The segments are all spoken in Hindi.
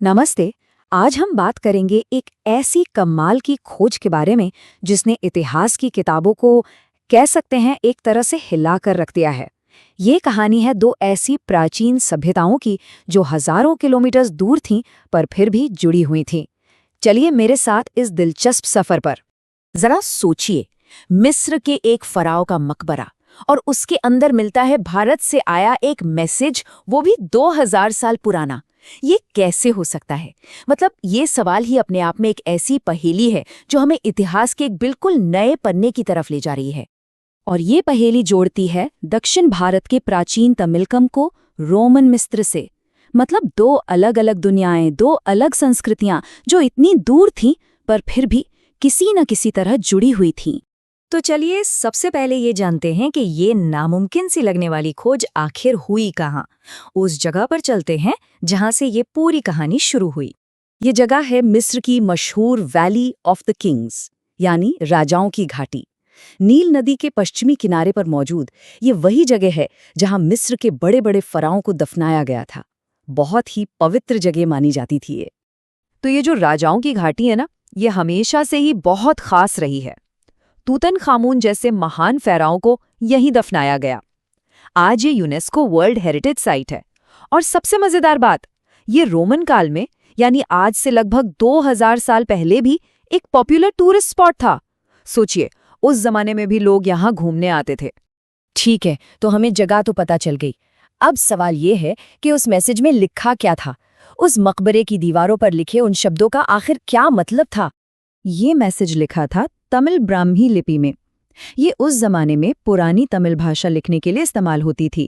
नमस्ते। आज हम बात करेंगे एक ऐसी कमाल की खोज के बारे में जिसने इतिहास की किताबों को कह सकते हैं एक तरह से हिला कर रख दिया है। ये कहानी है दो ऐसी प्राचीन सभ्यताओं की जो हजारों किलोमीटर दूर थीं पर फिर भी जुड़ी हुई थीं। चलिए मेरे साथ इस दिलचस्प सफर पर। जरा सोचिए, मिस्र के एक फराव का मकबरा और उसके अंदर मिलता है भारत से आया एक मैसेज, वो भी 2000 साल पुराना। ये कैसे हो सकता है? मतलब ये सवाल ही अपने आप में एक ऐसी पहेली है जो हमें इतिहास के एक बिल्कुल नए पन्ने की तरफ ले जा रही है। और ये पहेली जोड़ती है दक्षिण भारत के प्राचीन तमिलकम को रोमन मिस्र से। मतलब दो अलग अलग दुनियाएं, दो अलग संस्कृतियां जो इतनी दूर थीं पर फिर भी किसी न किसी तरह जुड़ी हुई थीं। तो चलिए सबसे पहले ये जानते हैं कि ये नामुमकिन सी लगने वाली खोज आखिर हुई कहाँ। उस जगह पर चलते हैं जहाँ से ये पूरी कहानी शुरू हुई। ये जगह है मिस्र की मशहूर वैली ऑफ द किंग्स, यानी राजाओं की घाटी। नील नदी के पश्चिमी किनारे पर मौजूद ये वही जगह है जहाँ मिस्र के बड़े बड़े फराओं को दफनाया गया था। बहुत ही पवित्र जगह मानी जाती थी ये। तो ये जो राजाओं की घाटी है ना, ये हमेशा से ही बहुत खास रही है। तूतनखामून जैसे महान फ़राओं को यहीं दफनाया गया। आज ये यूनेस्को वर्ल्ड हेरिटेज साइट है। और सबसे मजेदार बात, ये रोमन काल में यानी आज से लगभग 2000 साल पहले भी एक पॉपुलर टूरिस्ट स्पॉट था। सोचिए, उस जमाने में भी लोग यहाँ घूमने आते थे। ठीक है, तो हमें जगह तो पता चल गई। अब सवाल ये है कि उस मैसेज में लिखा क्या था? उस मकबरे की दीवारों पर लिखे उन शब्दों का आखिर क्या मतलब था? ये मैसेज लिखा था तमिल ब्राह्मी लिपि में। ये उस जमाने में पुरानी तमिल भाषा लिखने के लिए इस्तेमाल होती थी।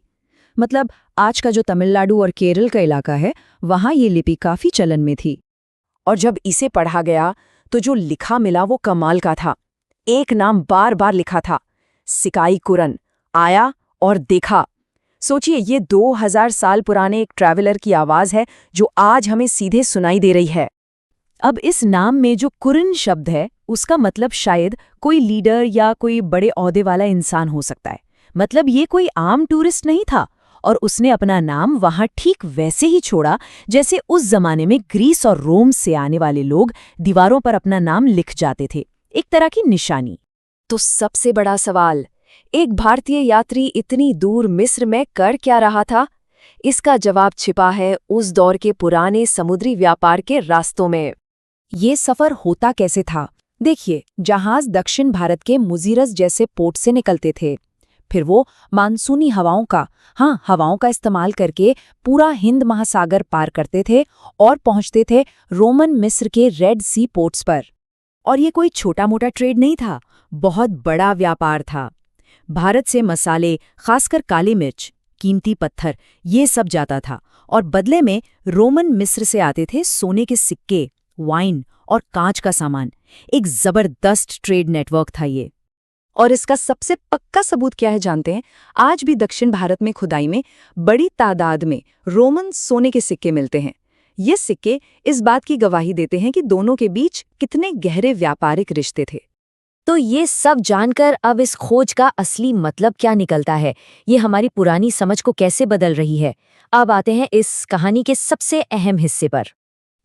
मतलब आज का जो तमिलनाडु और केरल का इलाका है, वहाँ ये लिपि काफी चलन में थी। और जब इसे पढ़ा गया तो जो लिखा मिला वो कमाल का था। एक नाम बार बार लिखा था, सिकाई कुरन। आया और देखा। सोचिए, ये 2000 साल पुराने एक ट्रैवलर की आवाज है जो आज हमें सीधे सुनाई दे रही है। अब इस नाम में जो कुरन शब्द है, उसका मतलब शायद कोई लीडर या कोई बड़े ओहदे वाला इंसान हो सकता है। मतलब ये कोई आम टूरिस्ट नहीं था और उसने अपना नाम वहां ठीक वैसे ही छोड़ा जैसे उस जमाने में ग्रीस और रोम से आने वाले लोग दीवारों पर अपना नाम लिख जाते थे, एक तरह की निशानी। तो सबसे बड़ा सवाल, एक भारतीय यात्री इतनी दूर मिस्र में कर क्या रहा था? इसका जवाब छिपा है उस दौर के पुराने समुद्री व्यापार के रास्तों में। ये सफर होता कैसे था? देखिए, जहाज दक्षिण भारत के मुजीरस जैसे पोर्ट से निकलते थे। फिर वो मानसूनी हवाओं का इस्तेमाल करके पूरा हिंद महासागर पार करते थे और पहुंचते थे रोमन मिस्र के रेड सी पोर्ट्स पर। और ये कोई छोटा मोटा ट्रेड नहीं था, बहुत बड़ा व्यापार था। भारत से मसाले, खासकर काली मिर्च, कीमती पत्थर, ये सब जाता था और बदले में रोमन मिस्र से आते थे सोने के सिक्के, वाइन और कांच का सामान। एक जबरदस्त ट्रेड नेटवर्क था ये। और इसका सबसे पक्का सबूत क्या है जानते हैं? आज भी दक्षिण भारत में खुदाई में बड़ी तादाद में रोमन सोने के सिक्के मिलते हैं। ये सिक्के इस बात की गवाही देते हैं कि दोनों के बीच कितने गहरे व्यापारिक रिश्ते थे। तो ये सब जानकर अब इस खोज का असली मतलब क्या निकलता है, ये हमारी पुरानी समझ को कैसे बदल रही है? अब आते हैं इस कहानी के सबसे अहम हिस्से पर।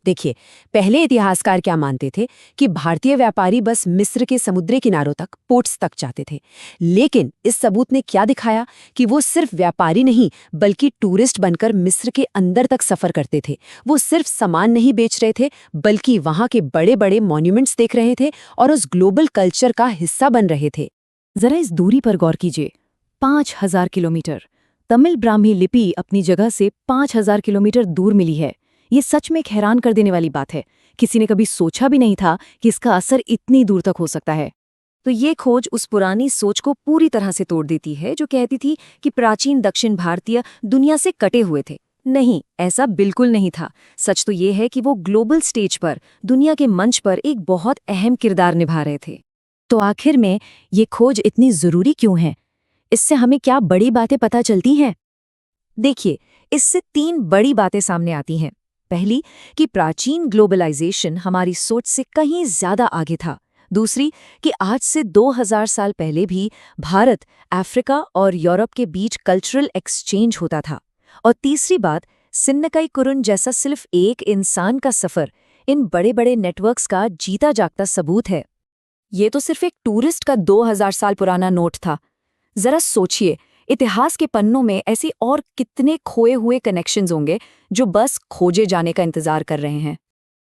देखिए, पहले इतिहासकार क्या मानते थे कि भारतीय व्यापारी बस मिस्र के समुद्री किनारों तक, पोर्ट्स तक जाते थे। लेकिन इस सबूत ने क्या दिखाया कि वो सिर्फ व्यापारी नहीं बल्कि टूरिस्ट बनकर मिस्र के अंदर तक सफर करते थे। वो सिर्फ सामान नहीं बेच रहे थे बल्कि वहाँ के बड़े बड़े मॉन्यूमेंट्स देख रहे थे और उस ग्लोबल कल्चर का हिस्सा बन रहे थे। जरा इस दूरी पर गौर कीजिए, 5000 किलोमीटर। तमिल ब्राह्मी लिपि अपनी जगह से 5000 किलोमीटर दूर मिली है। ये सच में एक हैरान कर देने वाली बात है। किसी ने कभी सोचा भी नहीं था कि इसका असर इतनी दूर तक हो सकता है। तो ये खोज उस पुरानी सोच को पूरी तरह से तोड़ देती है जो कहती थी कि प्राचीन दक्षिण भारतीय दुनिया से कटे हुए थे। नहीं, ऐसा बिल्कुल नहीं था। सच तो ये है कि वो ग्लोबल स्टेज पर, दुनिया के मंच पर एक बहुत अहम किरदार निभा रहे थे। तो आखिर में ये खोज इतनी जरूरी क्यों है? इससे हमें क्या बड़ी बातें पता चलती हैं? देखिए, इससे 3 बड़ी बातें सामने आती हैं। पहली, कि प्राचीन ग्लोबलाइजेशन हमारी सोच से कहीं ज्यादा आगे था। दूसरी, कि आज से 2000 साल पहले भी भारत, अफ्रीका और यूरोप के बीच कल्चरल एक्सचेंज होता था। और तीसरी बात, सिन्नकई कुरुन जैसा सिर्फ एक इंसान का सफर इन बड़े बड़े नेटवर्क्स का जीता जागता सबूत है। ये तो सिर्फ एक टूरिस्ट का 2000 साल पुराना नोट था। जरा सोचिए, इतिहास के पन्नों में ऐसे और कितने खोए हुए कनेक्शंस होंगे जो बस खोजे जाने का इंतजार कर रहे हैं।